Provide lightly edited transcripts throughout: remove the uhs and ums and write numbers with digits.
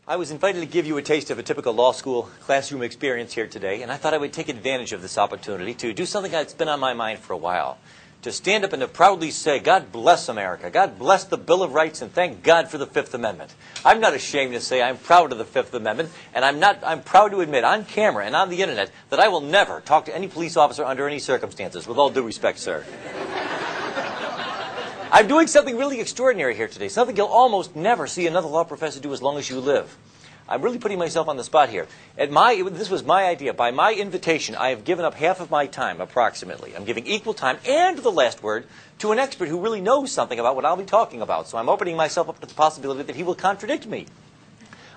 I was invited to give you a taste of a typical law school classroom experience here today, and I thought I would take advantage of this opportunity to do something that's been on my mind for a while. To stand up and to proudly say, God bless America, God bless the Bill of Rights, and thank God for the Fifth Amendment. I'm not ashamed to say I'm proud of the Fifth Amendment, and I'm proud to admit on camera and on the internet that I will never talk to any police officer under any circumstances, with all due respect, sir. I'm doing something really extraordinary here today, something you'll almost never see another law professor do as long as you live. I'm really putting myself on the spot here. This was my idea. By my invitation, I have given up half of my time, approximately. I'm giving equal time and the last word to an expert who really knows something about what I'll be talking about. So I'm opening myself up to the possibility that he will contradict me.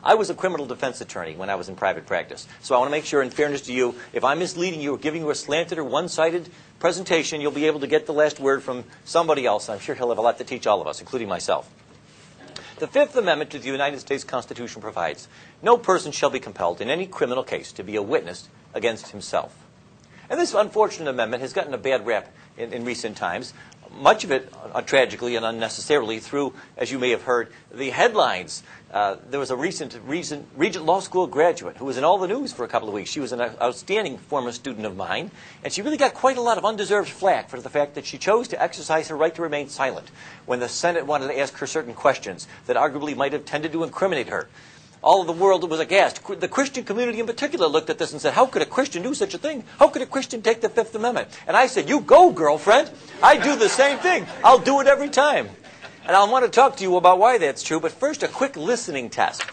I was a criminal defense attorney when I was in private practice. So I want to make sure, in fairness to you, if I'm misleading you or giving you a slanted or one-sided presentation, you'll be able to get the last word from somebody else. I'm sure he'll have a lot to teach all of us, including myself. The Fifth Amendment to the United States Constitution provides, no person shall be compelled in any criminal case to be a witness against himself. And this unfortunate amendment has gotten a bad rap in recent times. Much of it, tragically and unnecessarily, through, as you may have heard, the headlines. There was a recent Regent Law School graduate who was in all the news for a couple of weeks. She was an outstanding former student of mine, and she really got quite a lot of undeserved flack for the fact that she chose to exercise her right to remain silent when the Senate wanted to ask her certain questions that arguably might have tended to incriminate her. All of the world was aghast. The Christian community in particular looked at this and said, how could a Christian do such a thing? How could a Christian take the Fifth Amendment? And I said, you go, girlfriend. I do the same thing. I'll do it every time. And I want to talk to you about why that's true, but first a quick listening test.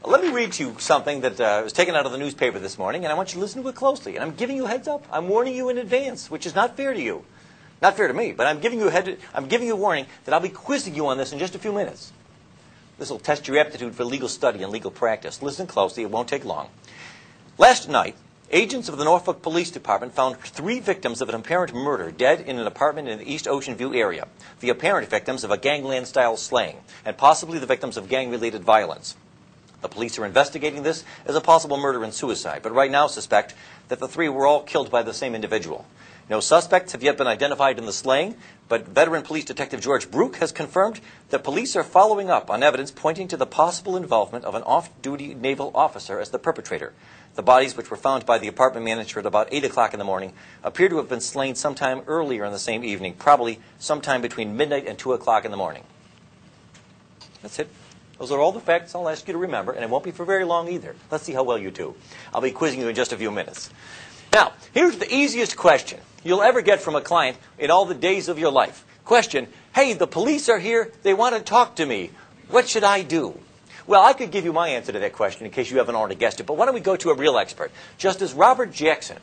Let me read you something that was taken out of the newspaper this morning, and I want you to listen to it closely. And I'm giving you a heads up. I'm warning you in advance, which is not fair to you. Not fair to me, but I'm giving you a warning that I'll be quizzing you on this in just a few minutes. This will test your aptitude for legal study and legal practice. Listen closely. It won't take long. Last night, agents of the Norfolk Police Department found 3 victims of an apparent murder dead in an apartment in the East Ocean View area. The apparent victims of a gangland-style slaying, and possibly the victims of gang-related violence. The police are investigating this as a possible murder and suicide, but right now suspect that the 3 were all killed by the same individual. No suspects have yet been identified in the slaying, but veteran police detective George Brook has confirmed that police are following up on evidence pointing to the possible involvement of an off-duty naval officer as the perpetrator. The bodies, which were found by the apartment manager at about 8 o'clock in the morning, appear to have been slain sometime earlier in the same evening, probably sometime between midnight and 2 o'clock in the morning. That's it. Those are all the facts I'll ask you to remember, and it won't be for very long either. Let's see how well you do. I'll be quizzing you in just a few minutes. Now, here's the easiest question you'll ever get from a client in all the days of your life. Question, hey, the police are here. They want to talk to me. What should I do? Well, I could give you my answer to that question in case you haven't already guessed it, but why don't we go to a real expert? Justice Robert Jackson,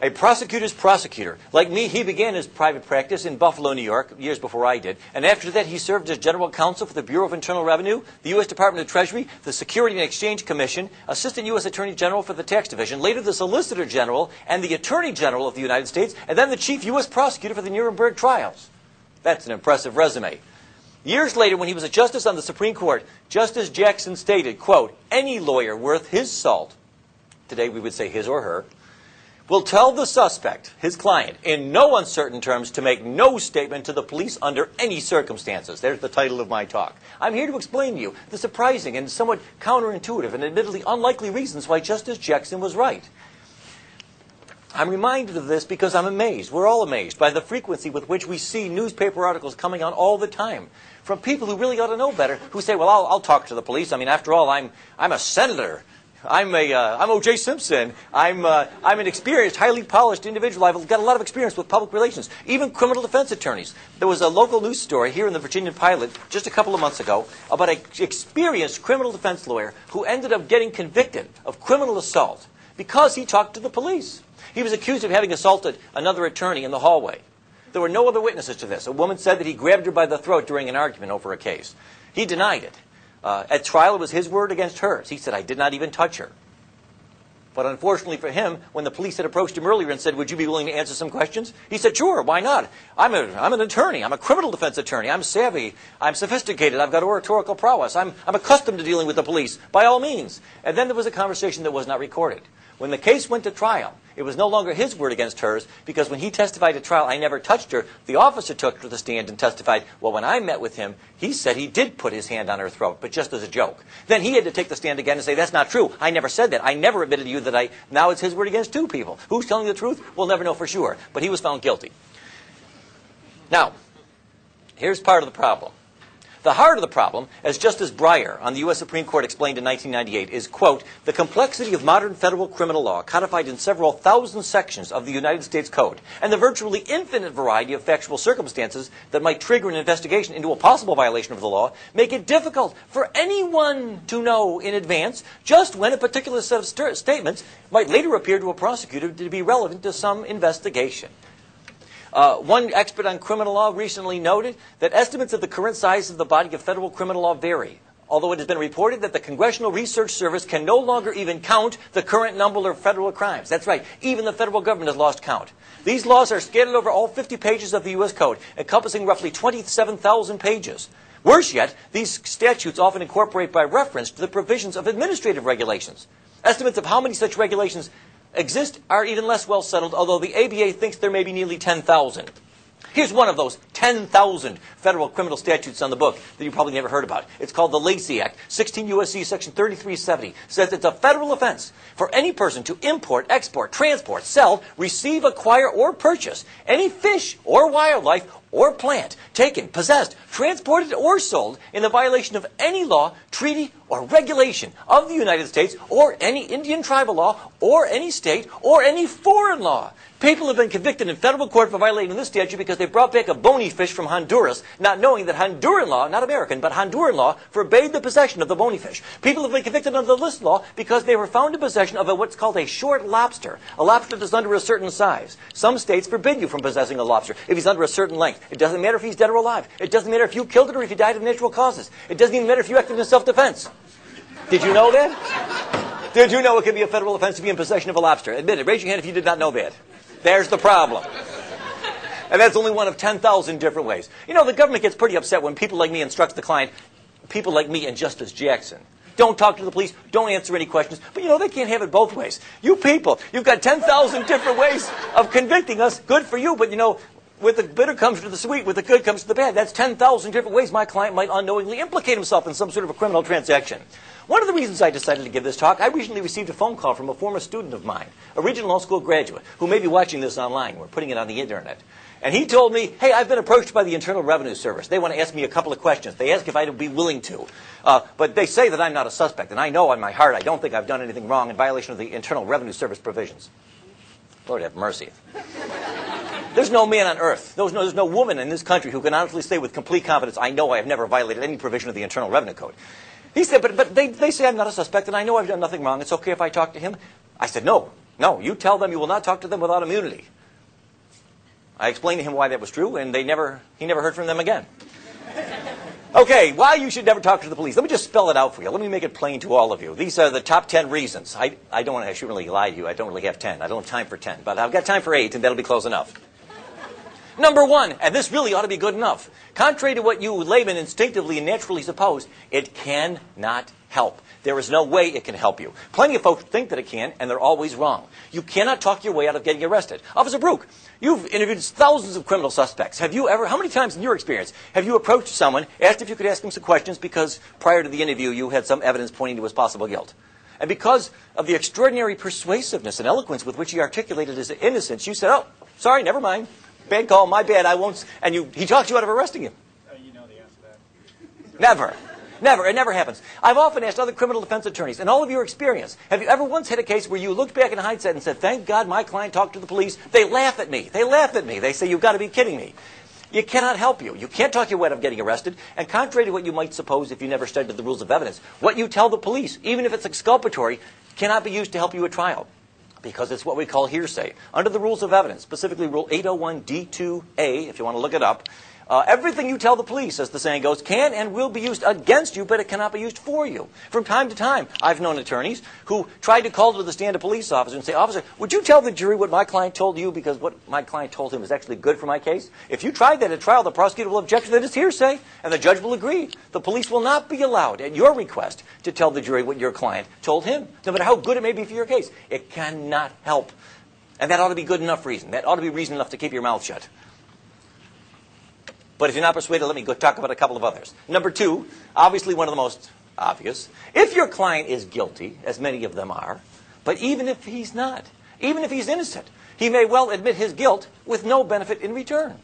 a prosecutor's prosecutor. Like me, he began his private practice in Buffalo, New York, years before I did. And after that, he served as general counsel for the Bureau of Internal Revenue, the U.S. Department of Treasury, the Security and Exchange Commission, Assistant U.S. Attorney General for the Tax Division, later the Solicitor General and the Attorney General of the United States, and then the Chief U.S. Prosecutor for the Nuremberg trials. That's an impressive resume. Years later, when he was a justice on the Supreme Court, Justice Jackson stated, quote, any lawyer worth his salt, today we would say his or her, will tell the suspect, his client, in no uncertain terms to make no statement to the police under any circumstances. There's the title of my talk. I'm here to explain to you the surprising and somewhat counterintuitive and admittedly unlikely reasons why Justice Jackson was right. I'm reminded of this because I'm amazed. We're all amazed by the frequency with which we see newspaper articles coming on all the time from people who really ought to know better, who say, well, I'll talk to the police. I mean, after all, I'm a senator. I'm O.J. Simpson. I'm an experienced, highly polished individual. I've got a lot of experience with public relations, even criminal defense attorneys. There was a local news story here in the Virginia Pilot just a couple of months ago about an experienced criminal defense lawyer who ended up getting convicted of criminal assault because he talked to the police. He was accused of having assaulted another attorney in the hallway. There were no other witnesses to this. A woman said that he grabbed her by the throat during an argument over a case. He denied it. At trial, it was his word against hers. He said, I did not even touch her. But unfortunately for him, when the police had approached him earlier and said, would you be willing to answer some questions? He said, sure, why not? I'm an attorney. I'm a criminal defense attorney. I'm savvy. I'm sophisticated. I've got oratorical prowess. I'm accustomed to dealing with the police, by all means. And then there was a conversation that was not recorded. When the case went to trial, it was no longer his word against hers, because when he testified at trial, I never touched her. The officer took her to the stand and testified, well, when I met with him, he said he did put his hand on her throat, but just as a joke. Then he had to take the stand again and say, that's not true. I never said that. I never admitted to you that now it's his word against two people. Who's telling the truth? We'll never know for sure. But he was found guilty. Now, here's part of the problem. The heart of the problem, as Justice Breyer on the U.S. Supreme Court explained in 1998, is, quote, the complexity of modern federal criminal law codified in several thousand sections of the United States Code and the virtually infinite variety of factual circumstances that might trigger an investigation into a possible violation of the law make it difficult for anyone to know in advance just when a particular set of statements might later appear to a prosecutor to be relevant to some investigation. One expert on criminal law recently noted that estimates of the current size of the body of federal criminal law vary, although it has been reported that the Congressional Research Service can no longer even count the current number of federal crimes. That's right, even the federal government has lost count. These laws are scattered over all 50 pages of the U.S. Code, encompassing roughly 27,000 pages. Worse yet, these statutes often incorporate by reference to the provisions of administrative regulations. Estimates of how many such regulations exist are even less well settled, although the ABA thinks there may be nearly 10,000. Here's one of those 10,000 federal criminal statutes on the book that you probably never heard about. It's called the Lacey Act. 16 U.S.C. Section 3370 says it's a federal offense for any person to import, export, transport, sell, receive, acquire, or purchase any fish or wildlife or plant taken, possessed, transported, or sold in the violation of any law, treaty, or regulation of the United States, or any Indian tribal law, or any state, or any foreign law. People have been convicted in federal court for violating this statute because they brought back a bony fish from Honduras, not knowing that Honduran law, not American, but Honduran law, forbade the possession of the bony fish. People have been convicted under this law because they were found in possession of what's called a short lobster, a lobster that's under a certain size. Some states forbid you from possessing a lobster if he's under a certain length. It doesn't matter if he's dead or alive. It doesn't matter if you killed it or if he died of natural causes. It doesn't even matter if you acted in self-defense. Did you know that? Did you know it can be a federal offense to be in possession of a lobster? Admit it. Raise your hand if you did not know that. There's the problem. And that's only one of 10,000 different ways. You know, the government gets pretty upset when people like me instructs the client, people like me and Justice Jackson, don't talk to the police, don't answer any questions. But, you know, they can't have it both ways. You people, you've got 10,000 different ways of convicting us. Good for you, but, you know, with the bitter comes to the sweet, with the good comes to the bad. That's 10,000 different ways my client might unknowingly implicate himself in some sort of a criminal transaction. One of the reasons I decided to give this talk, I recently received a phone call from a former student of mine, a regional law school graduate, who may be watching this online. We're putting it on the internet. And he told me, hey, I've been approached by the Internal Revenue Service. They want to ask me a couple of questions. They ask if I'd be willing to. But they say that I'm not a suspect. And I know in my heart I don't think I've done anything wrong in violation of the Internal Revenue Service provisions. Lord have mercy. There's no man on earth, there's no woman in this country who can honestly say with complete confidence, I know I have never violated any provision of the Internal Revenue Code. He said, but they say I'm not a suspect and I know I've done nothing wrong. It's okay if I talk to him? I said, no, you tell them you will not talk to them without immunity. I explained to him why that was true, and he never heard from them again. Okay, why you should never talk to the police. Let me just spell it out for you. Let me make it plain to all of you. These are the top 10 reasons. I shouldn't really lie to you. I don't really have 10. I don't have time for 10, but I've got time for 8, and that'll be close enough. Number 1, and this really ought to be good enough. Contrary to what you laymen instinctively and naturally suppose, it cannot help. There is no way it can help you. Plenty of folks think that it can, and they're always wrong. You cannot talk your way out of getting arrested. Officer Brook, you've interviewed thousands of criminal suspects. Have you ever, how many times in your experience, have you approached someone, asked if you could ask him some questions because prior to the interview you had some evidence pointing to his possible guilt? And because of the extraordinary persuasiveness and eloquence with which he articulated his innocence, you said, oh, sorry, never mind. Bad call, my bad, I won't. And he talked you out of arresting him. You know the answer to that. Never. Never. It never happens. I've often asked other criminal defense attorneys, in all of your experience, have you ever once had a case where you looked back in hindsight and said, thank God my client talked to the police? They laugh at me. They laugh at me. They say, you've got to be kidding me. You cannot help you. You can't talk your way out of getting arrested. And contrary to what you might suppose if you never studied the rules of evidence, what you tell the police, even if it's exculpatory, cannot be used to help you at trial. Because it's what we call hearsay. Under the rules of evidence, specifically Rule 801D2A, if you want to look it up, Everything you tell the police, as the saying goes, can and will be used against you, but it cannot be used for you. From time to time, I've known attorneys who tried to call to the stand a police officer and say, "Officer, would you tell the jury what my client told you because what my client told him is actually good for my case? If you tried that at trial, the prosecutor will object that it's hearsay, and the judge will agree. The police will not be allowed, at your request, to tell the jury what your client told him, no matter how good it may be for your case. It cannot help." And that ought to be good enough reason. That ought to be reason enough to keep your mouth shut. But if you're not persuaded, let me go talk about a couple of others. Number two, obviously one of the most obvious. If your client is guilty, as many of them are, but even if he's not, even if he's innocent, he may well admit his guilt with no benefit in return.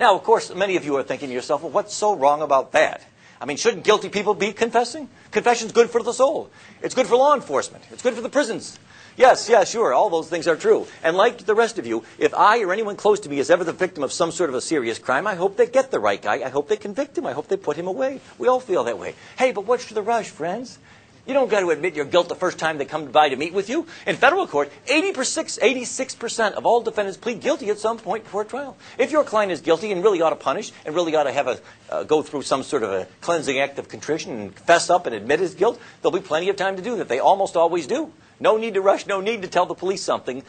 Now, of course, many of you are thinking to yourself, well, what's so wrong about that? I mean, shouldn't guilty people be confessing? Confession's good for the soul. It's good for law enforcement. It's good for the prisons. Yes, sure, all those things are true. And like the rest of you, if I or anyone close to me is ever the victim of some sort of a serious crime, I hope they get the right guy. I hope they convict him. I hope they put him away. We all feel that way. Hey, but what's the rush, friends? You don't got to admit your guilt the first time they come by to meet with you. In federal court, 86% of all defendants plead guilty at some point before trial. If your client is guilty and really ought to punish and really ought to have go through some sort of a cleansing act of contrition and fess up and admit his guilt, there'll be plenty of time to do that. They almost always do. No need to rush, no need to tell the police something.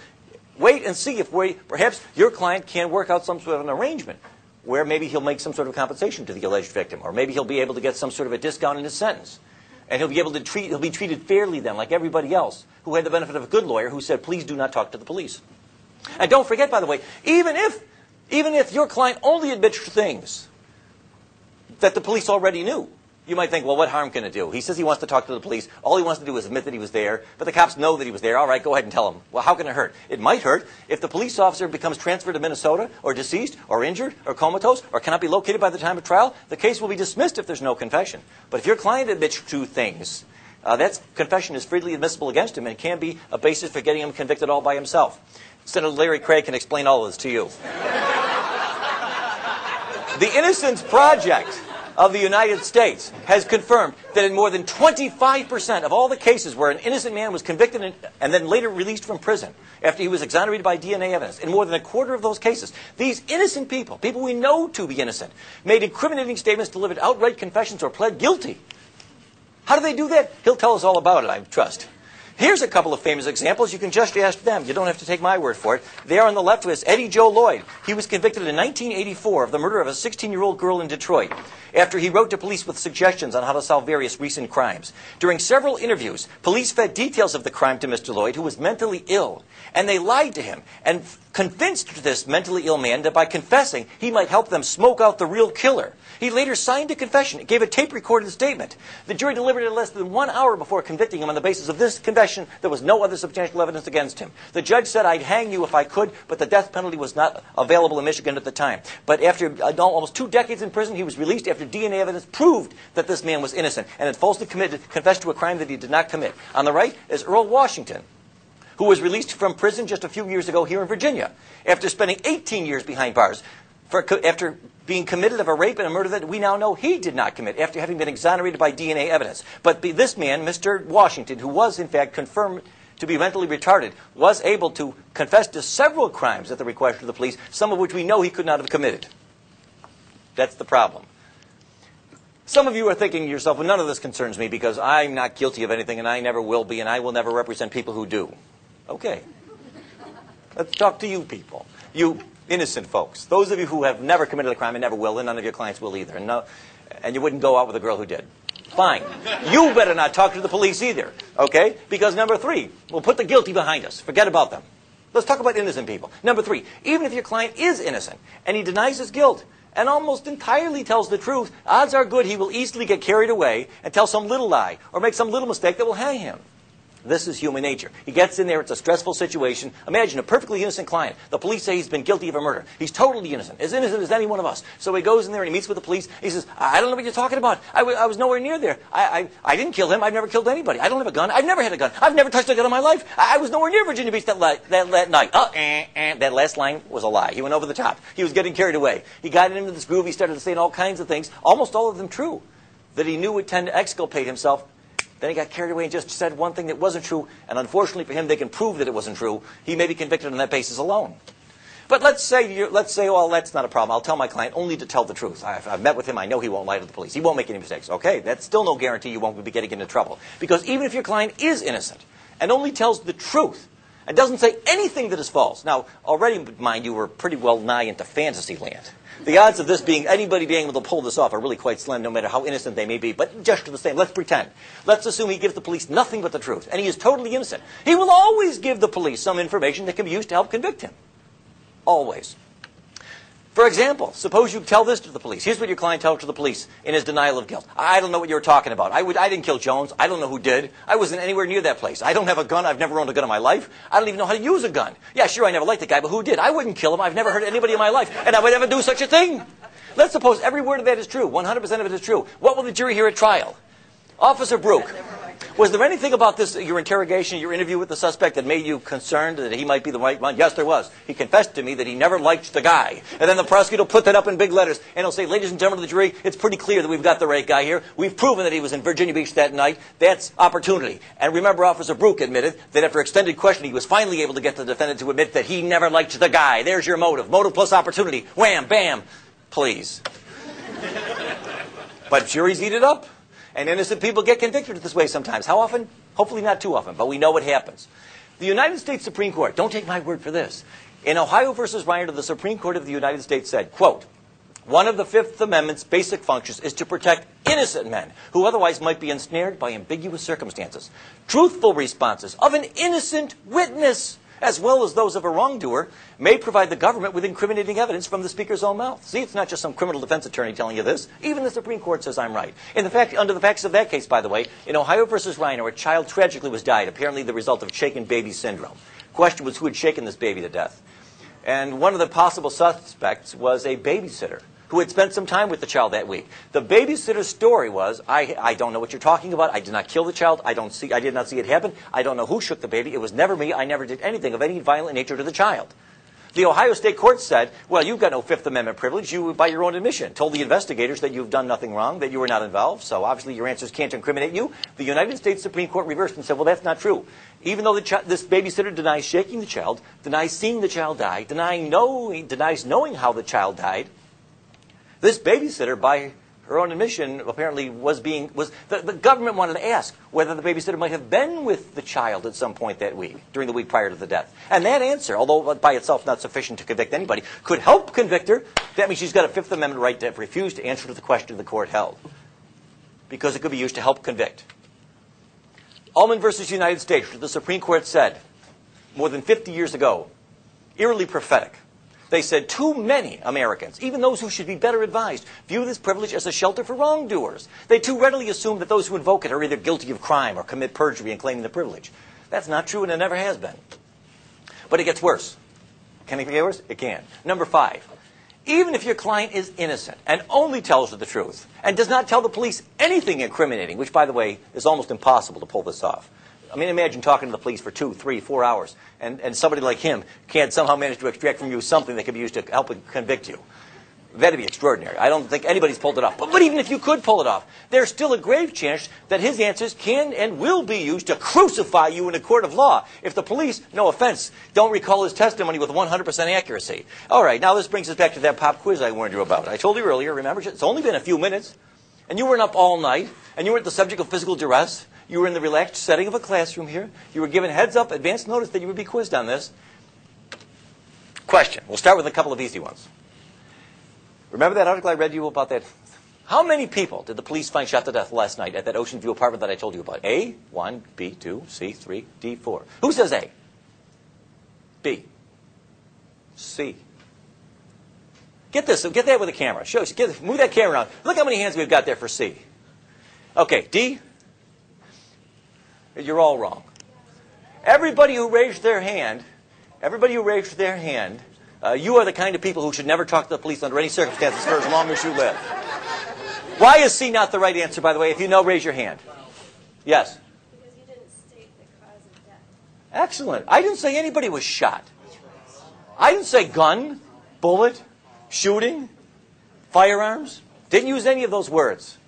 Wait and see if perhaps your client can work out some sort of an arrangement where maybe he'll make some sort of compensation to the alleged victim, or maybe he'll be able to get some sort of a discount in his sentence. And he'll be treated fairly then, like everybody else who had the benefit of a good lawyer who said, please do not talk to the police. And don't forget, by the way, even if your client only admits things that the police already knew, you might think, well, what harm can it do? He says he wants to talk to the police. All he wants to do is admit that he was there, but the cops know that he was there. All right, go ahead and tell him. Well, how can it hurt? It might hurt if the police officer becomes transferred to Minnesota, or deceased, or injured, or comatose, or cannot be located by the time of trial. The case will be dismissed if there's no confession. But if your client admits to things, that confession is freely admissible against him and can be a basis for getting him convicted all by himself. Senator Larry Craig can explain all of this to you. The Innocence Project of the United States has confirmed that in more than 25% of all the cases where an innocent man was convicted and then later released from prison after he was exonerated by DNA evidence, in more than a quarter of those cases, these innocent people we know to be innocent, made incriminating statements, delivered outright confessions, or pled guilty. How do they do that? He'll tell us all about it, I trust. Here's a couple of famous examples. You can just ask them. You don't have to take my word for it. There on the left was Eddie Joe Lloyd. He was convicted in 1984 of the murder of a 16-year-old girl in Detroit after he wrote to police with suggestions on how to solve various recent crimes. During several interviews, police fed details of the crime to Mr. Lloyd, who was mentally ill. And they lied to him and convinced this mentally ill man that by confessing, he might help them smoke out the real killer. He later signed a confession. It gave a tape-recorded statement. The jury delivered it less than 1 hour before convicting him on the basis of this confession. There was no other substantial evidence against him. The judge said, I'd hang you if I could, but the death penalty was not available in Michigan at the time. But after almost 2 decades in prison, he was released after DNA evidence proved that this man was innocent and had falsely confessed to a crime that he did not commit. On the right is Earl Washington, who was released from prison just a few years ago here in Virginia after spending 18 years behind bars after being committed of a rape and a murder that we now know he did not commit after having been exonerated by DNA evidence. But this man, Mr. Washington, who was in fact confirmed to be mentally retarded, was able to confess to several crimes at the request of the police, some of which we know he could not have committed. That's the problem. Some of you are thinking to yourself, well, none of this concerns me because I'm not guilty of anything and I never will be and I will never represent people who do. Okay. Let's talk to you people. You innocent folks. Those of you who have never committed a crime and never will, and none of your clients will either. And you wouldn't go out with a girl who did. Fine. You better not talk to the police either. Okay? Because number 3, we'll put the guilty behind us. Forget about them. Let's talk about innocent people. Number 3, even if your client is innocent and he denies his guilt and almost entirely tells the truth, odds are good he will easily get carried away and tell some little lie or make some little mistake that will hang him. This is human nature. He gets in there, it's a stressful situation. Imagine a perfectly innocent client. The police say he's been guilty of a murder. He's totally innocent as any one of us. So he goes in there and he meets with the police. He says, I don't know what you're talking about. I was nowhere near there. I didn't kill him. I've never killed anybody. I don't have a gun. I've never had a gun. I've never touched a gun in my life. I was nowhere near Virginia Beach that night. That last line was a lie. He went over the top. He was getting carried away. He got into this groove. He started saying all kinds of things, almost all of them true, that he knew would tend to exculpate himself. Then he got carried away and just said one thing that wasn't true, and unfortunately for him, they can prove that it wasn't true. He may be convicted on that basis alone. But let's say, well, that's not a problem. I'll tell my client only to tell the truth. I've met with him. I know he won't lie to the police. He won't make any mistakes. Okay, that's still no guarantee you won't be getting into trouble. Because even if your client is innocent and only tells the truth and doesn't say anything that is false. Now, already, mind you, we're pretty well nigh into fantasy land. The odds of anybody being able to pull this off are really quite slim, no matter how innocent they may be. But just the same, let's pretend. Let's assume he gives the police nothing but the truth, and he is totally innocent. He will always give the police some information that can be used to help convict him. Always. For example, suppose you tell this to the police. Here's what your client tells to the police in his denial of guilt. I don't know what you were talking about. I didn't kill Jones. I don't know who did. I wasn't anywhere near that place. I don't have a gun. I've never owned a gun in my life. I don't even know how to use a gun. Yeah, sure, I never liked the guy, but who did? I wouldn't kill him. I've never hurt anybody in my life, and I would never do such a thing. Let's suppose every word of that is true. 100% of it is true. What will the jury hear at trial? Officer Brook, was there anything about this, your interrogation, your interview with the suspect that made you concerned that he might be the right one? Yes, there was. He confessed to me that he never liked the guy. And then the prosecutor will put that up in big letters, and he'll say, ladies and gentlemen of the jury, it's pretty clear that we've got the right guy here. We've proven that he was in Virginia Beach that night. That's opportunity. And remember, Officer Brook admitted that after extended questioning, he was finally able to get the defendant to admit that he never liked the guy. There's your motive. Motive plus opportunity. Wham, bam. Please. But juries eat it up. And innocent people get convicted this way sometimes. How often? Hopefully not too often, but we know what happens. The United States Supreme Court, don't take my word for this. In Ohio versus Reiner, the Supreme Court of the United States said, quote, one of the Fifth Amendment's basic functions is to protect innocent men who otherwise might be ensnared by ambiguous circumstances. Truthful responses of an innocent witness, as well as those of a wrongdoer, may provide the government with incriminating evidence from the speaker's own mouth. See, it's not just some criminal defense attorney telling you this. Even the Supreme Court says I'm right. Under the facts of that case, by the way, in Ohio versus Reiner, a child tragically was died, apparently the result of shaken baby syndrome. The question was who had shaken this baby to death. And one of the possible suspects was a babysitter who had spent some time with the child that week. The babysitter's story was, I don't know what you're talking about. I did not kill the child. I did not see it happen. I don't know who shook the baby. It was never me. I never did anything of any violent nature to the child. The Ohio State Court said, well, you've got no Fifth Amendment privilege. You, by your own admission, told the investigators that you've done nothing wrong, that you were not involved, so obviously your answers can't incriminate you. The United States Supreme Court reversed and said, well, that's not true. Even though this babysitter denies shaking the child, denies seeing the child die, denies knowing how the child died, this babysitter, by her own admission, apparently the government wanted to ask whether the babysitter might have been with the child at some point that week, during the week prior to the death. And that answer, although by itself not sufficient to convict anybody, could help convict her. That means she's got a Fifth Amendment right to refuse to answer to the question the court held, because it could be used to help convict. Ullman versus United States, the Supreme Court said, more than 50 years ago, eerily prophetic. They said too many Americans, even those who should be better advised, view this privilege as a shelter for wrongdoers. They too readily assume that those who invoke it are either guilty of crime or commit perjury in claiming the privilege. That's not true, and it never has been. But it gets worse. Can it get worse? It can. Number 5. Even if your client is innocent and only tells you the truth and does not tell the police anything incriminating, which, by the way, is almost impossible to pull this off. I mean, imagine talking to the police for 2, 3, 4 hours, and somebody like him can't somehow manage to extract from you something that could be used to help convict you. That'd be extraordinary. I don't think anybody's pulled it off. But even if you could pull it off, there's still a grave chance that his answers can and will be used to crucify you in a court of law if the police, no offense, don't recall his testimony with 100% accuracy. All right, now this brings us back to that pop quiz I warned you about. I told you earlier, remember, it's only been a few minutes, and you weren't up all night, and you weren't the subject of physical duress. You were in the relaxed setting of a classroom here. You were given heads up, advance notice that you would be quizzed on this. Question. We'll start with a couple of easy ones. Remember that article I read you about that? How many people did the police find shot to death last night at that Ocean View apartment that I told you about? A, 1, B, 2, C, 3, D, 4. Who says A? B. C. Get this. Get that with a camera. Move that camera around. Look how many hands we've got there for C. Okay, D. You're all wrong. Everybody who raised their hand, you are the kind of people who should never talk to the police under any circumstances for as long as you live. Why is C not the right answer, by the way? If you know, raise your hand. Yes? Because you didn't state the cause of death. Excellent. I didn't say anybody was shot. I didn't say gun, bullet, shooting, firearms. Didn't use any of those words.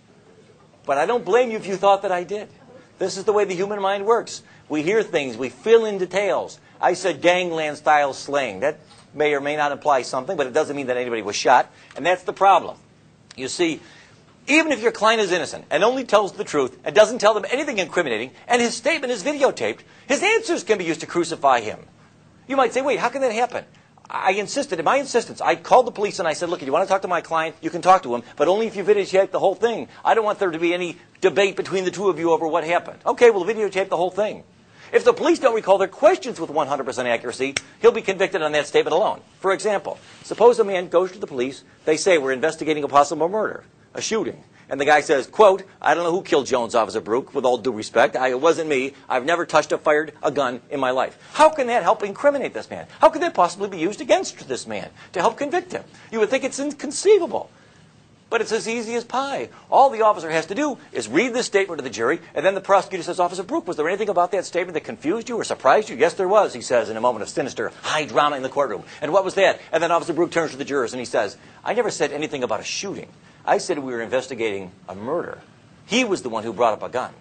But I don't blame you if you thought that I did. This is the way the human mind works. We hear things, we fill in details. I said gangland style slang. That may or may not imply something, but it doesn't mean that anybody was shot. And that's the problem. You see, even if your client is innocent and only tells the truth and doesn't tell them anything incriminating, and his statement is videotaped, his answers can be used to crucify him. You might say, wait, how can that happen? I insisted, in my insistence, I called the police and I said, look, if you want to talk to my client, you can talk to him, but only if you videotape the whole thing. I don't want there to be any debate between the two of you over what happened. Okay, we'll videotape the whole thing. If the police don't recall their questions with 100% accuracy, he'll be convicted on that statement alone. For example, suppose a man goes to the police, they say, we're investigating a possible murder, a shooting. And the guy says, quote, I don't know who killed Jones, Officer Brook, with all due respect. It wasn't me. I've never touched or fired a gun in my life. How can that help incriminate this man? How could that possibly be used against this man to help convict him? You would think it's inconceivable. But it's as easy as pie. All the officer has to do is read this statement to the jury, and then the prosecutor says, Officer Brook, was there anything about that statement that confused you or surprised you? Yes, there was, he says, in a moment of sinister, high drama in the courtroom. And what was that? And then Officer Brook turns to the jurors and he says, I never said anything about a shooting. I said we were investigating a murder. He was the one who brought up a gun.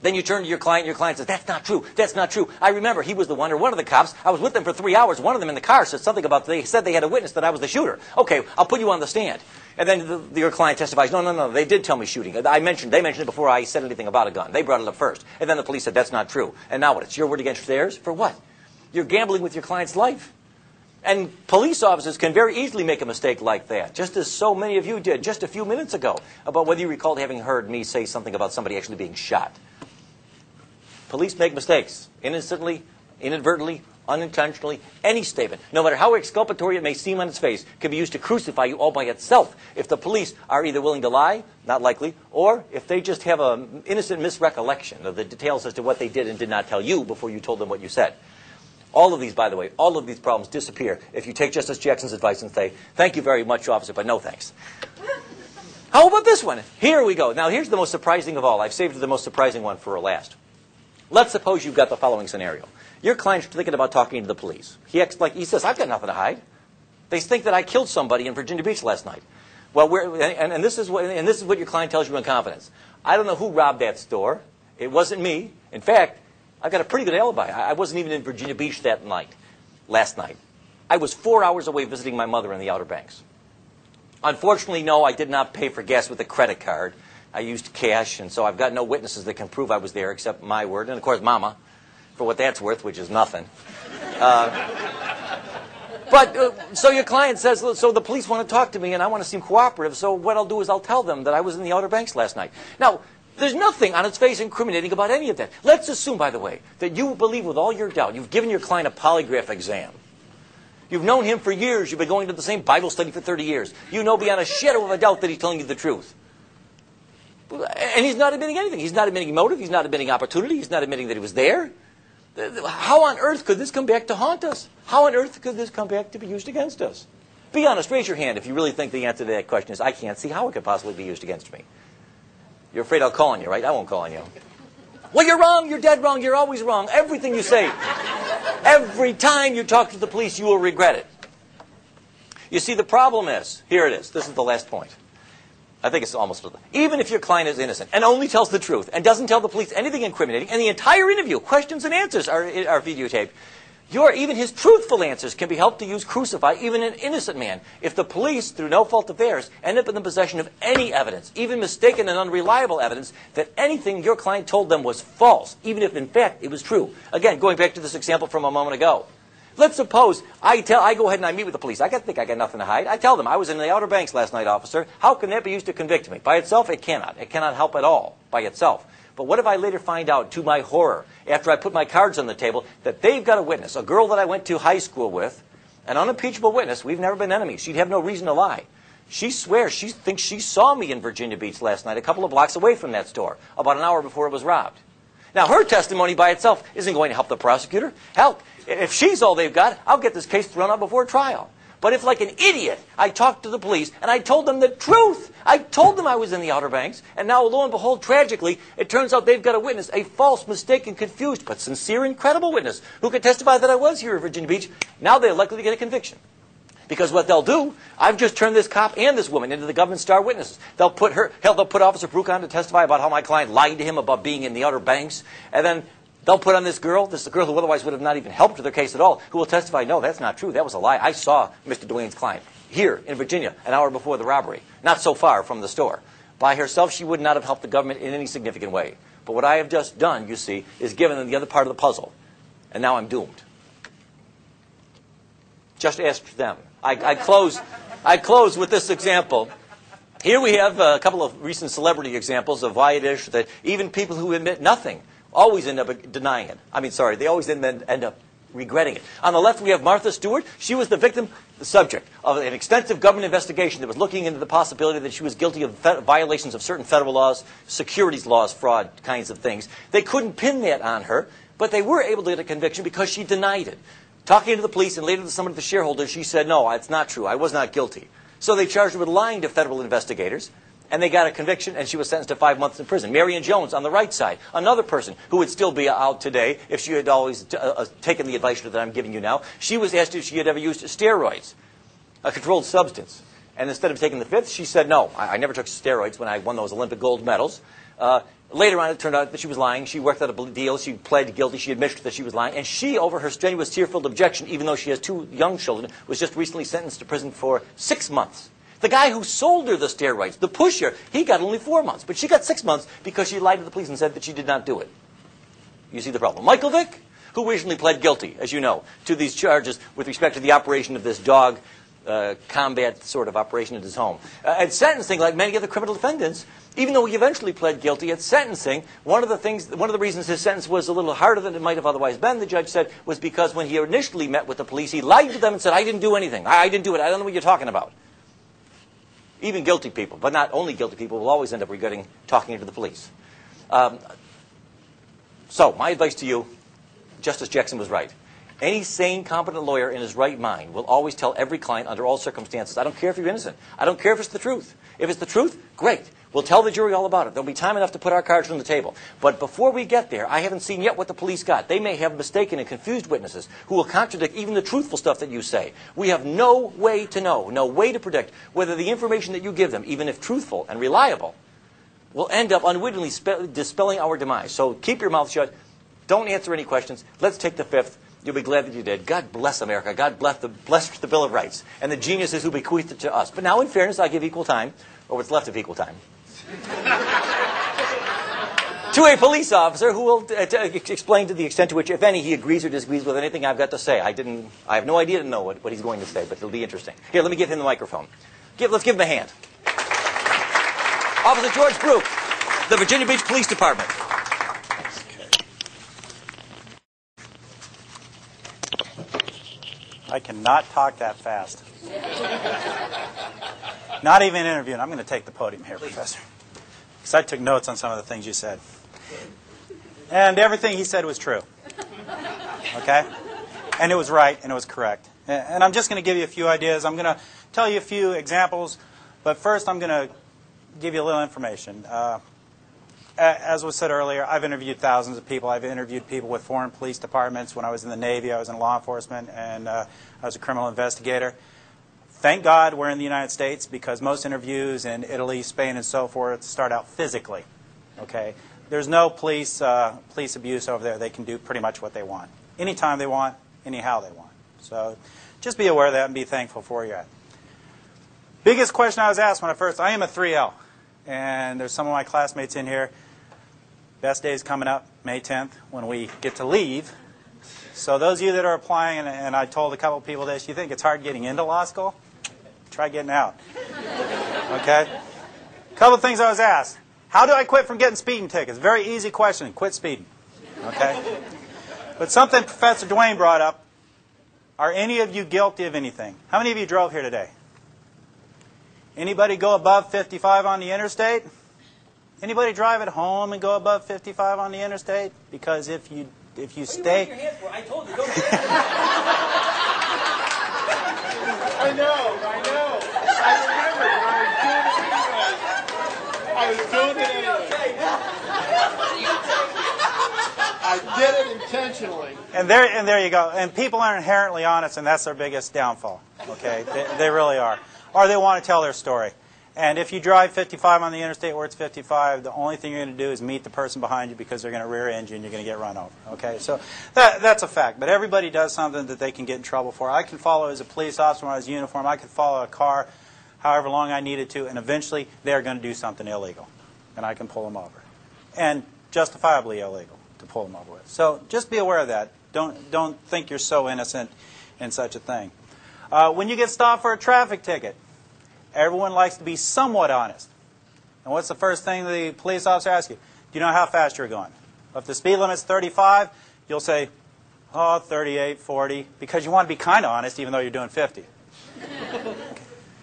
Then you turn to your client, and your client says, that's not true, that's not true. I remember he was the one, or one of the cops. I was with them for 3 hours. One of them in the car said something about, they said they had a witness that I was the shooter. Okay, I'll put you on the stand. And then your client testifies, no, they did tell me shooting. They mentioned it before I said anything about a gun. They brought it up first. And then the police said, that's not true. And now what? It's your word against theirs? For what? You're gambling with your client's life. And police officers can very easily make a mistake like that, just as so many of you did just a few minutes ago, about whether you recalled having heard me say something about somebody actually being shot. Police make mistakes, innocently, inadvertently, unintentionally. Any statement, no matter how exculpatory it may seem on its face, can be used to crucify you all by itself if the police are either willing to lie, not likely, or if they just have an innocent misrecollection of the details as to what they did and did not tell you before you told them what you said. All of these, by the way, all of these problems disappear if you take Justice Jackson's advice and say, thank you very much, officer, but no thanks. How about this one? Here we go. Now, here's the most surprising of all. I've saved the most surprising one for last. Let's suppose you've got the following scenario. Your client's thinking about talking to the police. He says, I've got nothing to hide. They think that I killed somebody in Virginia Beach last night. Well, this is what your client tells you in confidence. I don't know who robbed that store. It wasn't me. In fact, I've got a pretty good alibi. I wasn't even in Virginia Beach last night. I was 4 hours away visiting my mother in the Outer Banks. Unfortunately, no, I did not pay for gas with a credit card. I used cash, and so I've got no witnesses that can prove I was there except my word, and of course, Mama, for what that's worth, which is nothing. So your client says, so the police want to talk to me, and I want to seem cooperative, so what I'll do is I'll tell them that I was in the Outer Banks last night. Now, there's nothing on its face incriminating about any of that. Let's assume, by the way, that you believe with all your doubt. You've given your client a polygraph exam. You've known him for years. You've been going to the same Bible study for 30 years. You know beyond a shadow of a doubt that he's telling you the truth. And he's not admitting anything. He's not admitting motive. He's not admitting opportunity. He's not admitting that he was there. How on earth could this come back to haunt us? How on earth could this come back to be used against us? Be honest. Raise your hand if you really think the answer to that question is, I can't see how it could possibly be used against me. You're afraid I'll call on you, right? I won't call on you. Well, you're wrong. You're dead wrong. You're always wrong. Everything you say, every time you talk to the police, you will regret it. You see, the problem is, here it is. This is the last point. I think it's almost, even if your client is innocent and only tells the truth and doesn't tell the police anything incriminating, and the entire interview, questions and answers are videotaped, even his truthful answers can be helped to use crucify even an innocent man. If the police, through no fault of theirs, end up in the possession of any evidence, even mistaken and unreliable evidence, that anything your client told them was false, even if in fact it was true. Again, going back to this example from a moment ago. Let's suppose I go ahead and I meet with the police. I think I got nothing to hide. I tell them I was in the Outer Banks last night, officer. How can that be used to convict me? By itself, it cannot. It cannot help at all by itself. But what if I later find out, to my horror, after I put my cards on the table, that they've got a witness, a girl that I went to high school with, an unimpeachable witness. We've never been enemies. She'd have no reason to lie. She swears she thinks she saw me in Virginia Beach last night, a couple of blocks away from that store, about an hour before it was robbed. Now, her testimony by itself isn't going to help the prosecutor. Hell, if she's all they've got, I'll get this case thrown out before trial. But if, like an idiot, I talked to the police and I told them the truth, I told them I was in the Outer Banks, and now, lo and behold, tragically, it turns out they've got a witness, a false, mistaken, confused, but sincere and credible witness who can testify that I was here in Virginia Beach, now they're likely to get a conviction. Because what they'll do, I've just turned this cop and this woman into the government's star witnesses. They'll put Officer Brooke on to testify about how my client lied to him about being in the Outer Banks. And then they'll put on this girl who otherwise would have not even helped with their case at all, who will testify, no, that's not true. That was a lie. I saw Mr. Duane's client here in Virginia an hour before the robbery, not so far from the store. By herself, she would not have helped the government in any significant way. But what I have just done, you see, is given them the other part of the puzzle. And now I'm doomed. Just ask them. I close with this example. Here we have a couple of recent celebrity examples of why it is that even people who admit nothing always end up denying it. They always end up regretting it. On the left, we have Martha Stewart. She was the subject of an extensive government investigation that was looking into the possibility that she was guilty of violations of certain federal laws, securities laws, fraud kinds of things. They couldn't pin that on her, but they were able to get a conviction because she denied it. Talking to the police and later to some of the shareholders, she said, no, it's not true. I was not guilty. So they charged her with lying to federal investigators, and they got a conviction, and she was sentenced to 5 months in prison. Marion Jones on the right side, another person who would still be out today if she had always taken the advice that I'm giving you now. She was asked if she had ever used steroids, a controlled substance. And instead of taking the fifth, she said, no, I never took steroids when I won those Olympic gold medals. Later on, it turned out that she was lying. She worked out a deal. She pled guilty. She admitted that she was lying. And she, over her strenuous, tear-filled objection, even though she has 2 young children, was just recently sentenced to prison for 6 months. The guy who sold her the steroids, the pusher, he got only 4 months. But she got 6 months because she lied to the police and said that she did not do it. You see the problem. Michael Vick, who recently pled guilty, as you know, to these charges with respect to the operation of this dog combat sort of operation at his home. At sentencing, like many other criminal defendants, even though he eventually pled guilty at sentencing, one of the reasons his sentence was a little harder than it might have otherwise been, the judge said, was because when he initially met with the police, he lied to them and said, I didn't do anything. I didn't do it. I don't know what you're talking about. Even guilty people, but not only guilty people, will always end up regretting talking to the police. So, my advice to you, Justice Jackson was right. Any sane, competent lawyer in his right mind will always tell every client under all circumstances, I don't care if you're innocent. I don't care if it's the truth. If it's the truth, great. We'll tell the jury all about it. There'll be time enough to put our cards on the table. But before we get there, I haven't seen yet what the police got. They may have mistaken and confused witnesses who will contradict even the truthful stuff that you say. We have no way to know, no way to predict whether the information that you give them, even if truthful and reliable, will end up unwittingly dispelling our demise. So keep your mouth shut. Don't answer any questions. Let's take the fifth. You'll be glad that you did. God bless America. God bless the Bill of Rights and the geniuses who bequeathed it to us. But now, in fairness, I give equal time, or what's left of equal time, to a police officer who will explain to the extent to which, if any, he agrees or disagrees with anything I've got to say. I have no idea to know what he's going to say, but it'll be interesting. Here, let me give him the microphone. Let's give him a hand. Officer George Brooke, the Virginia Beach Police Department. I cannot talk that fast. Not even interviewing. I'm going to take the podium here, Professor. Because I took notes on some of the things you said. And everything he said was true. Okay? And it was right, and it was correct. And I'm just going to give you a few ideas. I'm going to tell you a few examples. But first, I'm going to give you a little information. As was said earlier, I've interviewed thousands of people. I've interviewed people with foreign police departments. When I was in the Navy, I was in law enforcement, and I was a criminal investigator. Thank God we're in the United States, because most interviews in Italy, Spain, and so forth start out physically. Okay? There's no police abuse over there. They can do pretty much what they want. Anytime they want, anyhow they want. So just be aware of that and be thankful for you. Biggest question I was asked when I am a 3L. And there's some of my classmates in here. Best day is coming up, May 10th, when we get to leave. So those of you that are applying, and I told a couple of people this, you think it's hard getting into law school? Try getting out. Okay? A couple of things I was asked. How do I quit from getting speeding tickets? Very easy question. Quit speeding. Okay? But something Professor Duane brought up. Are any of you guilty of anything? How many of you drove here today? Anybody go above 55 on the interstate? Anybody drive at home and go above 55 on the interstate? Because if you stay... What are you raising your hands for? I told you, don't I know. I remember, but I was doing it anyway. I did it intentionally. And there you go. And people are inherently honest, and that's their biggest downfall. Okay, they really are. Or they want to tell their story. And if you drive 55 on the interstate where it's 55, the only thing you're going to do is meet the person behind you because they're going to rear end you and you're going to get run over. Okay, so that's a fact. But everybody does something that they can get in trouble for. I can follow as a police officer when I was in uniform. I could follow a car however long I needed to, and eventually they're going to do something illegal, and I can pull them over, and justifiably illegal to pull them over with. So just be aware of that. Don't think you're so innocent in such a thing. When you get stopped for a traffic ticket, everyone likes to be somewhat honest. And what's the first thing the police officer asks you? Do you know how fast you're going? If the speed limit's 35, you'll say, oh, 38, 40, because you want to be kind of honest even though you're doing 50.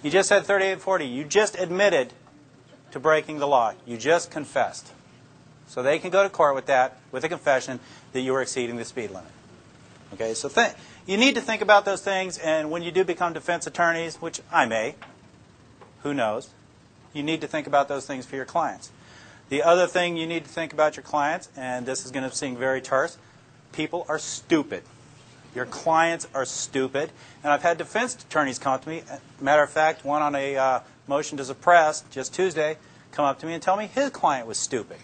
You just said 38, 40. You just admitted to breaking the law. You just confessed. So they can go to court with that, with a confession that you were exceeding the speed limit. Okay, so you need to think about those things, and when you do become defense attorneys, which I may, who knows, you need to think about those things for your clients. The other thing you need to think about your clients, and this is going to seem very terse, people are stupid. Your clients are stupid. And I've had defense attorneys come up to me, matter of fact, one on a motion to suppress just Tuesday, come up to me and tell me his client was stupid.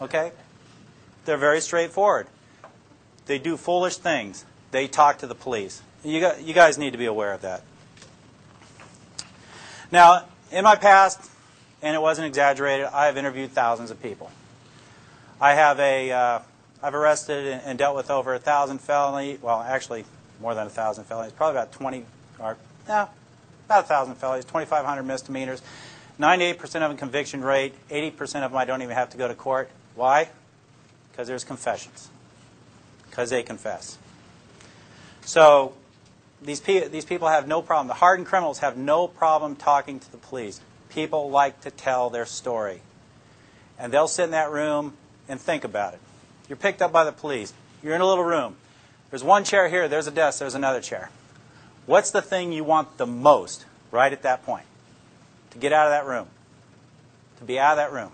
Okay? They're very straightforward. They do foolish things. They talk to the police. You guys need to be aware of that. Now, in my past, and it wasn't exaggerated, I have interviewed thousands of people. I've arrested and dealt with over 1,000 felonies. Well, actually, more than 1,000 felonies. Probably about 20, or no, about 1,000 felonies, 2,500 misdemeanors. 98% of them conviction rate. 80% of them I don't even have to go to court. Why? Because there's confessions. Because they confess. So these people have no problem. The hardened criminals have no problem talking to the police. People like to tell their story. And they'll sit in that room and think about it. You're picked up by the police. You're in a little room. There's one chair here. There's a desk. There's another chair. What's the thing you want the most right at that point? To get out of that room. To be out of that room.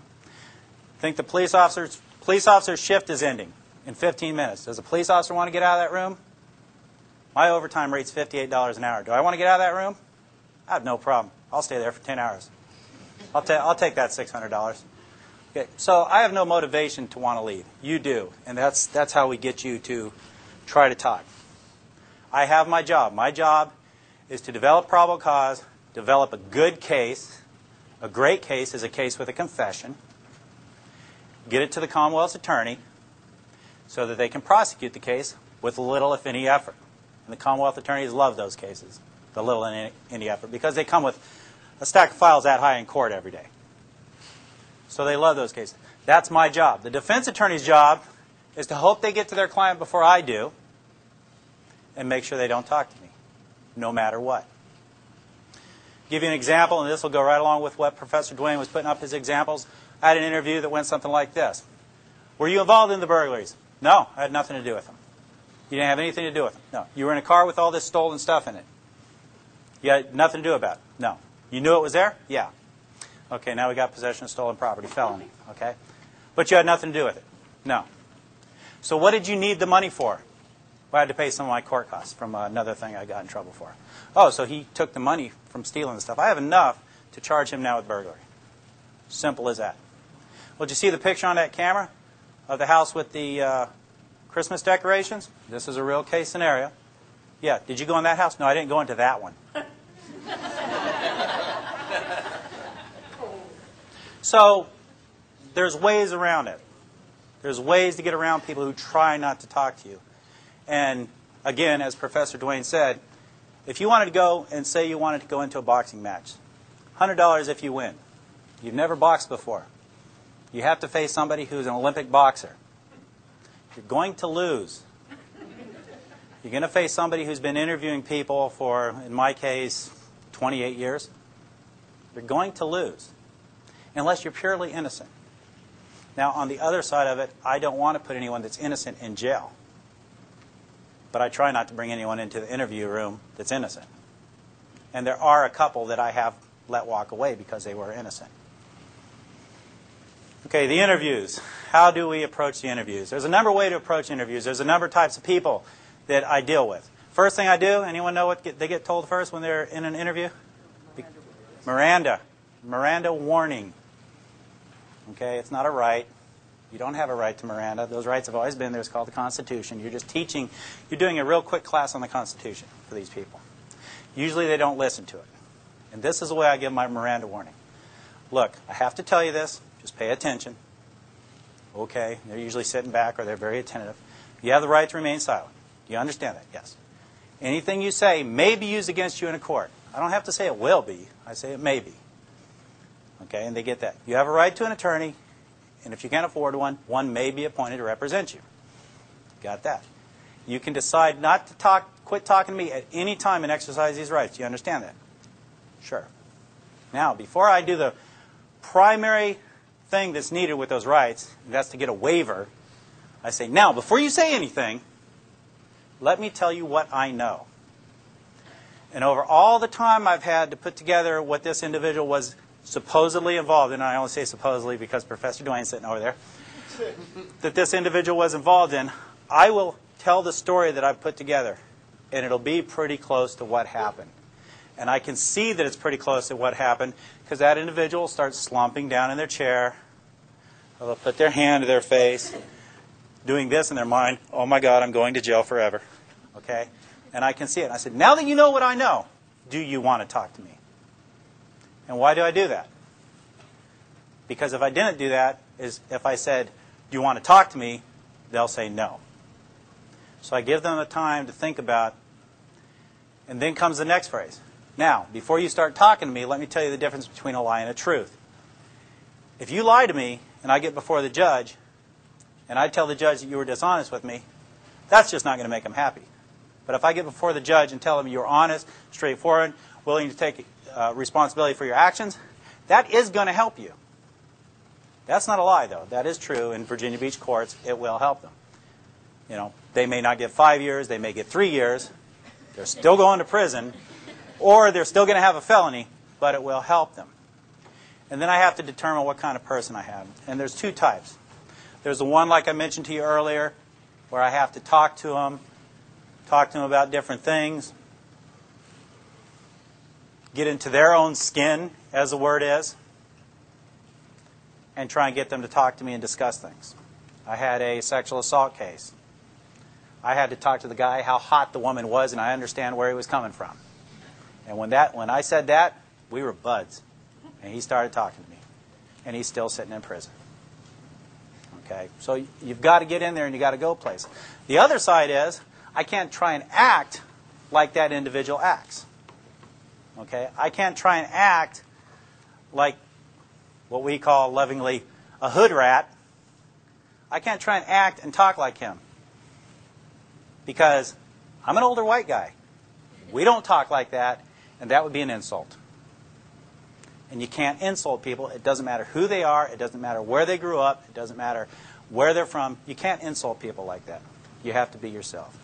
Think the police officer's shift is ending in 15 minutes. Does a police officer want to get out of that room? My overtime rate's $58 an hour. Do I want to get out of that room? I have no problem. I'll stay there for 10 hours. I'll take that $600. Okay, so I have no motivation to want to leave. You do, and that's how we get you to try to talk. I have my job. My job is to develop probable cause, develop a good case. A great case is a case with a confession. Get it to the Commonwealth's attorney so that they can prosecute the case with little, if any, effort. And the Commonwealth attorneys love those cases, the little and any effort, because they come with a stack of files that high in court every day. So they love those cases. That's my job. The defense attorney's job is to hope they get to their client before I do and make sure they don't talk to me, no matter what. Give you an example, and this will go right along with what Professor Dwayne was putting up his examples. I had an interview that went something like this. Were you involved in the burglaries? No, I had nothing to do with them. You didn't have anything to do with them? No. You were in a car with all this stolen stuff in it? You had nothing to do about it? No. You knew it was there? Yeah. Okay, now we got possession of stolen property, felony. Okay? But you had nothing to do with it? No. So what did you need the money for? Well, I had to pay some of my court costs from another thing I got in trouble for. Oh, so he took the money from stealing the stuff. I have enough to charge him now with burglary. Simple as that. Well, did you see the picture on that camera of the house with the Christmas decorations? This is a real case scenario. Yeah, did you go in that house? No, I didn't go into that one. So there's ways around it. There's ways to get around people who try not to talk to you. And again, as Professor Dwayne said, if you wanted to go and say you wanted to go into a boxing match, $100 if you win. You've never boxed before. You have to face somebody who's an Olympic boxer. You're going to lose. You're going to face somebody who's been interviewing people for, in my case, 28 years. You're going to lose, unless you're purely innocent. Now, on the other side of it, I don't want to put anyone that's innocent in jail. But I try not to bring anyone into the interview room that's innocent. And there are a couple that I have let walk away because they were innocent. Okay, the interviews. How do we approach the interviews? There's a number of ways to approach interviews. There's a number of types of people that I deal with. First thing I do, anyone know what they get told first when they're in an interview? Miranda. Miranda warning. Okay, it's not a right. You don't have a right to Miranda. Those rights have always been there. It's called the Constitution. You're just teaching, you're doing a real quick class on the Constitution for these people. Usually they don't listen to it. And this is the way I give my Miranda warning. Look, I have to tell you this. Just pay attention. Okay, they're usually sitting back or they're very attentive. You have the right to remain silent. Do you understand that? Yes. Anything you say may be used against you in a court. I don't have to say it will be. I say it may be. Okay, and they get that. You have a right to an attorney, and if you can't afford one, one may be appointed to represent you. Got that. You can decide not to quit talking to me at any time and exercise these rights. Do you understand that? Sure. Now, before I do the primary thing that's needed with those rights, and that's to get a waiver, I say, now, before you say anything, let me tell you what I know. And over all the time I've had to put together what this individual was supposedly involved in, and I only say supposedly because Professor Dwayne's sitting over there, that this individual was involved in, I will tell the story that I've put together, and it'll be pretty close to what happened. And I can see that it's pretty close to what happened because that individual starts slumping down in their chair. They'll put their hand to their face, doing this in their mind, oh my God, I'm going to jail forever. Okay? And I can see it. And I said, now that you know what I know, do you want to talk to me? And why do I do that? Because if I didn't do that, is if I said, do you want to talk to me, they'll say no. So I give them the time to think about, and then comes the next phrase. Now, before you start talking to me, let me tell you the difference between a lie and a truth. If you lie to me, and I get before the judge, and I tell the judge that you were dishonest with me, that's just not going to make them happy. But if I get before the judge and tell them you're honest, straightforward, willing to take responsibility for your actions, that is going to help you. That's not a lie, though. That is true. In Virginia Beach courts, it will help them. You know, they may not get 5 years, they may get 3 years. They're still going to prison, or they're still going to have a felony, but it will help them. And then I have to determine what kind of person I have. And there's two types. There's the one, like I mentioned to you earlier, where I have to talk to them about different things, get into their own skin, as the word is, and try and get them to talk to me and discuss things. I had a sexual assault case. I had to talk to the guy how hot the woman was, and I understand where he was coming from. And when I said that, we were buds. And he started talking to me. And he's still sitting in prison. Okay? So you've got to get in there and you've got to go places. The other side is, I can't try and act like that individual acts. Okay? I can't try and act like what we call lovingly a hood rat. I can't try and act and talk like him. Because I'm an older white guy. We don't talk like that, and that would be an insult. And you can't insult people. It doesn't matter who they are. It doesn't matter where they grew up. It doesn't matter where they're from. You can't insult people like that. You have to be yourself.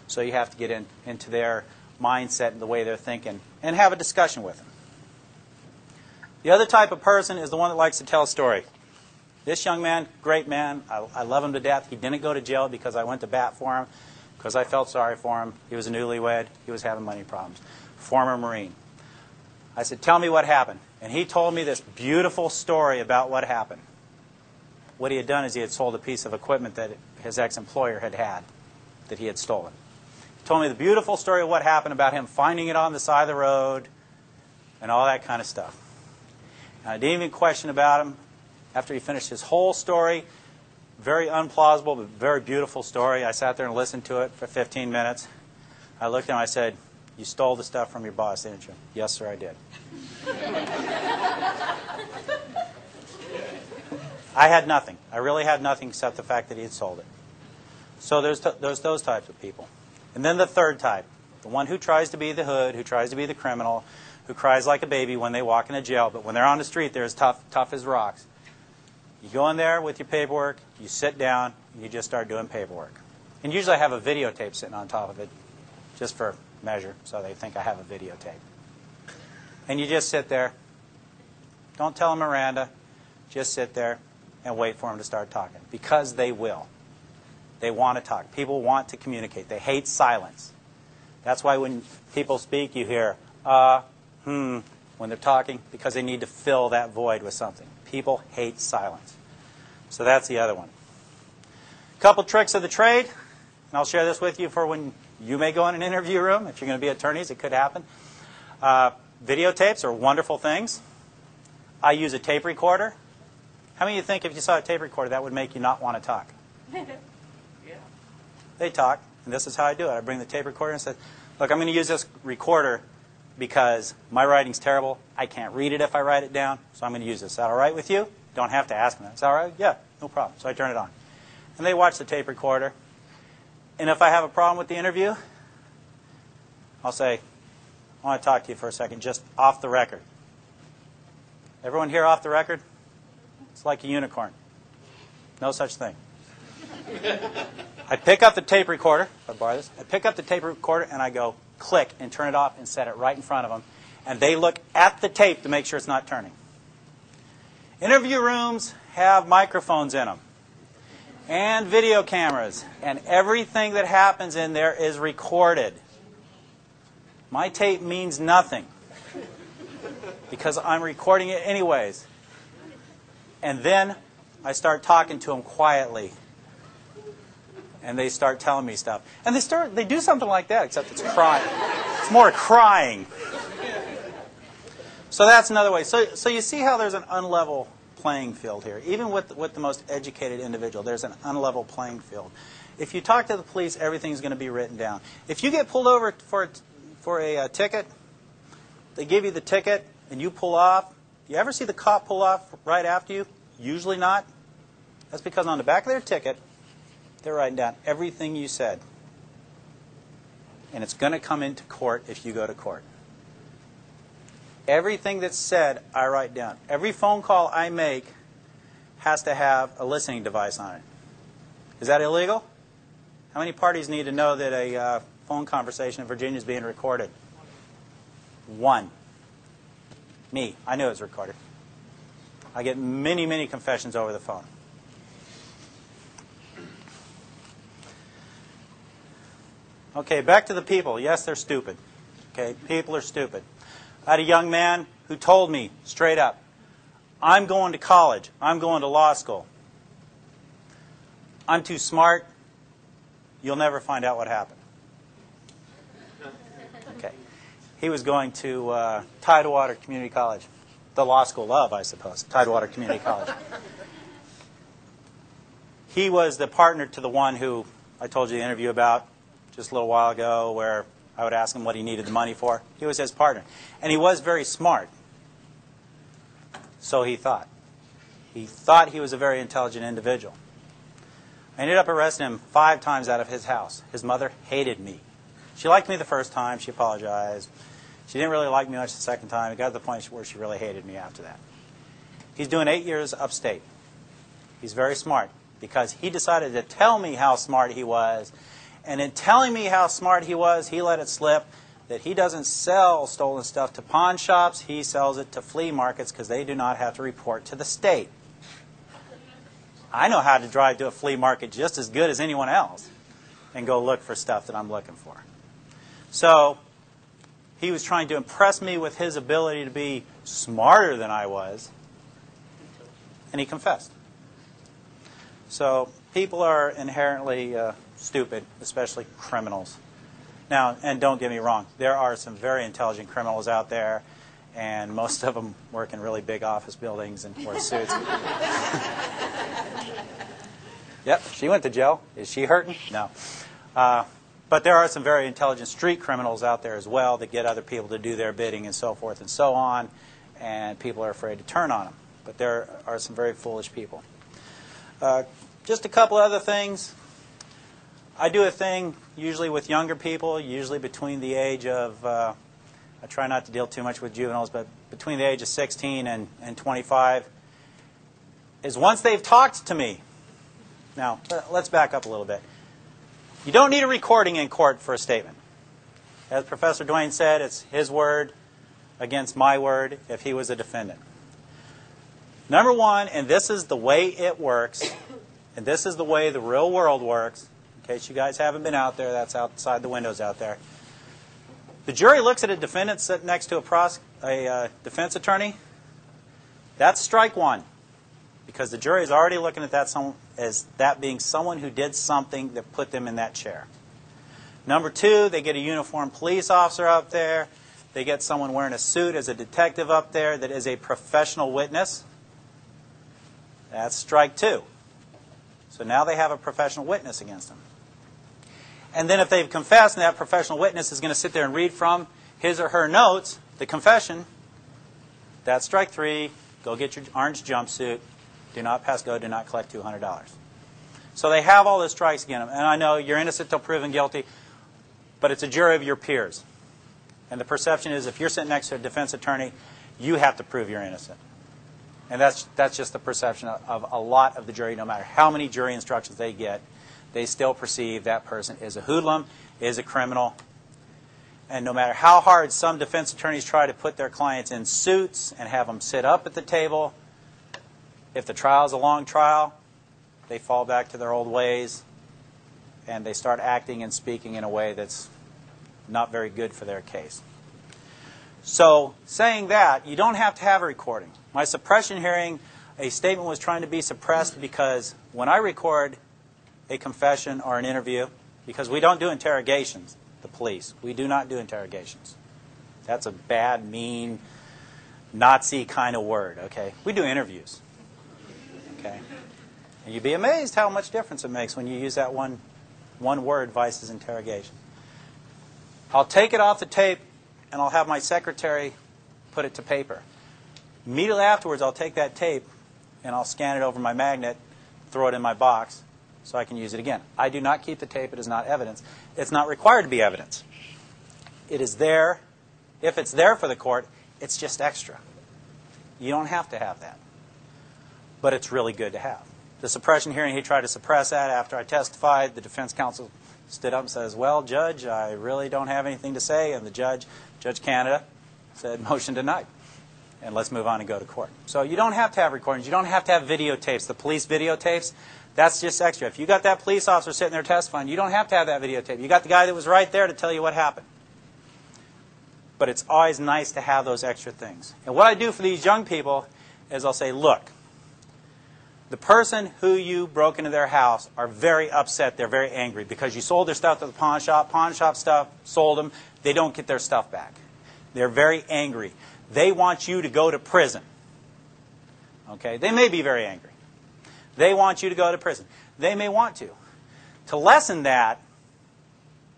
So you have to get into their mindset and the way they're thinking and have a discussion with them. The other type of person is the one that likes to tell a story. This young man, great man. I love him to death. He didn't go to jail because I went to bat for him, because I felt sorry for him. He was a newlywed. He was having money problems. Former Marine. I said, tell me what happened. And he told me this beautiful story about what happened. What he had done is he had sold a piece of equipment that his ex-employer had that he had stolen. He told me the beautiful story of what happened about him finding it on the side of the road and all that kind of stuff. And I didn't even question about him. After he finished his whole story, very unplausible but very beautiful story, I sat there and listened to it for 15 minutes. I looked at him and I said, you stole the stuff from your boss, didn't you? Yes, sir, I did. I had nothing. I really had nothing except the fact that he had sold it. So there's those types of people. And then the third type, the one who tries to be the hood, who tries to be the criminal, who cries like a baby when they walk into jail, but when they're on the street, they're as tough as rocks. You go in there with your paperwork, you sit down, and you just start doing paperwork. And usually I have a videotape sitting on top of it, just for measure, so they think I have a videotape. And you just sit there. Don't tell them Miranda. Just sit there and wait for them to start talking. Because they will. They want to talk. People want to communicate. They hate silence. That's why when people speak, you hear, when they're talking, because they need to fill that void with something. People hate silence. So that's the other one. A couple tricks of the trade, and I'll share this with you for when you may go in an interview room. If you're going to be attorneys, it could happen. Videotapes are wonderful things. I use a tape recorder. How many of you think if you saw a tape recorder, that would make you not want to talk? Yeah. They talk, and this is how I do it. I bring the tape recorder and say, look, I'm going to use this recorder because my writing's terrible. I can't read it if I write it down, so I'm going to use this. Is that all right with you? Don't have to ask them that. Is that all right? Yeah, no problem. So I turn it on. And they watch the tape recorder. And if I have a problem with the interview, I'll say, I want to talk to you for a second, just off the record. Everyone here off the record? It's like a unicorn. No such thing. I pick up the tape recorder. If I borrow this, I pick up the tape recorder and I go click and turn it off and set it right in front of them. And they look at the tape to make sure it's not turning. Interview rooms have microphones in them and video cameras. And everything that happens in there is recorded. My tape means nothing because I'm recording it anyways. And then I start talking to them quietly. And they start telling me stuff. And they do something like that, except it's crying. It's more crying. So that's another way. So you see how there's an unlevel playing field here. Even with the most educated individual, there's an unlevel playing field. If you talk to the police, everything's going to be written down. If you get pulled over for a ticket, they give you the ticket, and you pull off. You ever see the cop pull off right after you? Usually not. That's because on the back of their ticket, they're writing down everything you said. And it's going to come into court if you go to court. Everything that's said, I write down. Every phone call I make has to have a listening device on it. Is that illegal? How many parties need to know that a phone conversation in Virginia is being recorded? One. Me. I knew it was recorded. I get many, many confessions over the phone. Okay, back to the people. Yes, they're stupid. Okay, people are stupid. I had a young man who told me straight up, I'm going to college. I'm going to law school. I'm too smart. You'll never find out what happened. Okay. He was going to Tidewater Community College. The law school of, I suppose. Tidewater Community College. He was the partner to the one who I told you the interview about just a little while ago, where I would ask him what he needed the money for. He was his partner. And he was very smart. So he thought. He thought he was a very intelligent individual. I ended up arresting him 5 times out of his house. His mother hated me. She liked me the first time. She apologized. She didn't really like me much the second time. It got to the point where she really hated me after that. He's doing 8 years upstate. He's very smart because he decided to tell me how smart he was. And in telling me how smart he was, he let it slip that he doesn't sell stolen stuff to pawn shops. He sells it to flea markets because they do not have to report to the state. I know how to drive to a flea market just as good as anyone else and go look for stuff that I'm looking for. So he was trying to impress me with his ability to be smarter than I was, and he confessed. So people are inherently stupid, especially criminals. Now, and don't get me wrong, there are some very intelligent criminals out there, and most of them work in really big office buildings and wear suits. Yep, she went to jail. Is she hurting? No. But there are some very intelligent street criminals out there as well that get other people to do their bidding and so forth and so on, and people are afraid to turn on them. But there are some very foolish people. Just a couple other things. I do a thing usually with younger people, usually between the age of, I try not to deal too much with juveniles, but between the age of 16 and 25, is once they've talked to me. Now, let's back up a little bit. You don't need a recording in court for a statement. As Professor Duane said, it's his word against my word if he was a defendant. Number one, and this is the way it works, and this is the way the real world works, in case you guys haven't been out there, that's outside the windows out there. The jury looks at a defendant sitting next to a defense attorney. That's strike one, because the jury is already looking at that as that being someone who did something that put them in that chair. Number two, they get a uniformed police officer up there. They get someone wearing a suit as a detective up there that is a professional witness. That's strike two. So now they have a professional witness against them. And then if they've confessed and that professional witness is going to sit there and read from his or her notes, the confession, that's strike three. Go get your orange jumpsuit. Do not pass go. Do not collect $200. So they have all the strikes against them. And I know you're innocent till proven guilty, but it's a jury of your peers. And the perception is if you're sitting next to a defense attorney, you have to prove you're innocent. And that's just the perception of a lot of the jury. No matter how many jury instructions they get, they still perceive that person is a hoodlum, is a criminal. And no matter how hard some defense attorneys try to put their clients in suits and have them sit up at the table, if the trial is a long trial, they fall back to their old ways and they start acting and speaking in a way that's not very good for their case. So saying that, you don't have to have a recording. My suppression hearing, a statement was trying to be suppressed because when I record a confession or an interview, because we don't do interrogations, the police. We do not do interrogations. That's a bad, mean, Nazi kind of word, okay? We do interviews, okay? And you'd be amazed how much difference it makes when you use that one word versus interrogation. I'll take it off the tape and I'll have my secretary put it to paper. Immediately afterwards, I'll take that tape and I'll scan it over my magnet, throw it in my box, so I can use it again. I do not keep the tape. It is not evidence. It's not required to be evidence. It is there. If it's there for the court, it's just extra. You don't have to have that. But it's really good to have. The suppression hearing, he tried to suppress that after I testified. The defense counsel stood up and says, well, Judge, I really don't have anything to say. And the Judge Canada, said, motion denied. And let's move on and go to court. So you don't have to have recordings. You don't have to have videotapes. The police videotapes, that's just extra. If you got that police officer sitting there testifying, you don't have to have that videotape. You got the guy that was right there to tell you what happened. But it's always nice to have those extra things. And what I do for these young people is I'll say, look, the person who you broke into their house are very upset. They're very angry because you sold their stuff to the pawn shop. Pawn shop stuff, sold them. They don't get their stuff back. They're very angry. They want you to go to prison. Okay? They may be very angry. They want you to go to prison. They may want to. To lessen that,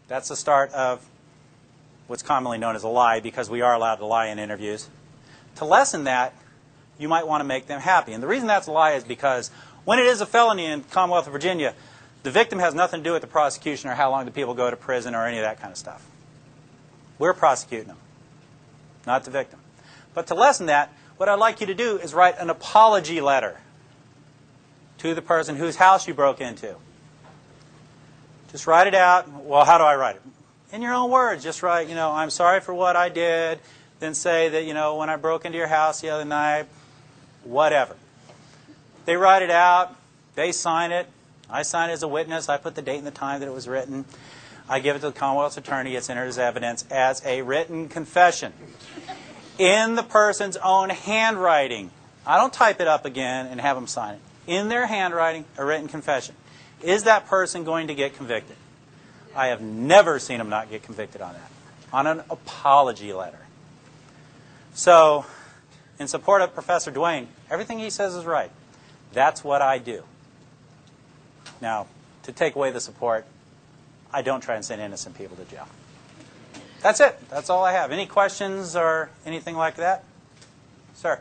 that's the start of what's commonly known as a lie, because we are allowed to lie in interviews. To lessen that, you might want to make them happy. And the reason that's a lie is because when it is a felony in the Commonwealth of Virginia, the victim has nothing to do with the prosecution or how long the people go to prison or any of that kind of stuff. We're prosecuting them, not the victim. But to lessen that, what I'd like you to do is write an apology letter to the person whose house you broke into. Just write it out. Well, how do I write it? In your own words. Just write, I'm sorry for what I did. Then say that, when I broke into your house the other night, whatever. They write it out. They sign it. I sign it as a witness. I put the date and the time that it was written. I give it to the Commonwealth's attorney. It's entered as evidence as a written confession in the person's own handwriting. I don't type it up again and have them sign it. In their handwriting, a written confession. Is that person going to get convicted? I have never seen them not get convicted on that. On an apology letter. So, in support of Professor Duane, everything he says is right. That's what I do. Now, to take away the support, I don't try and send innocent people to jail. That's it. That's all I have. Any questions or anything like that? Sir?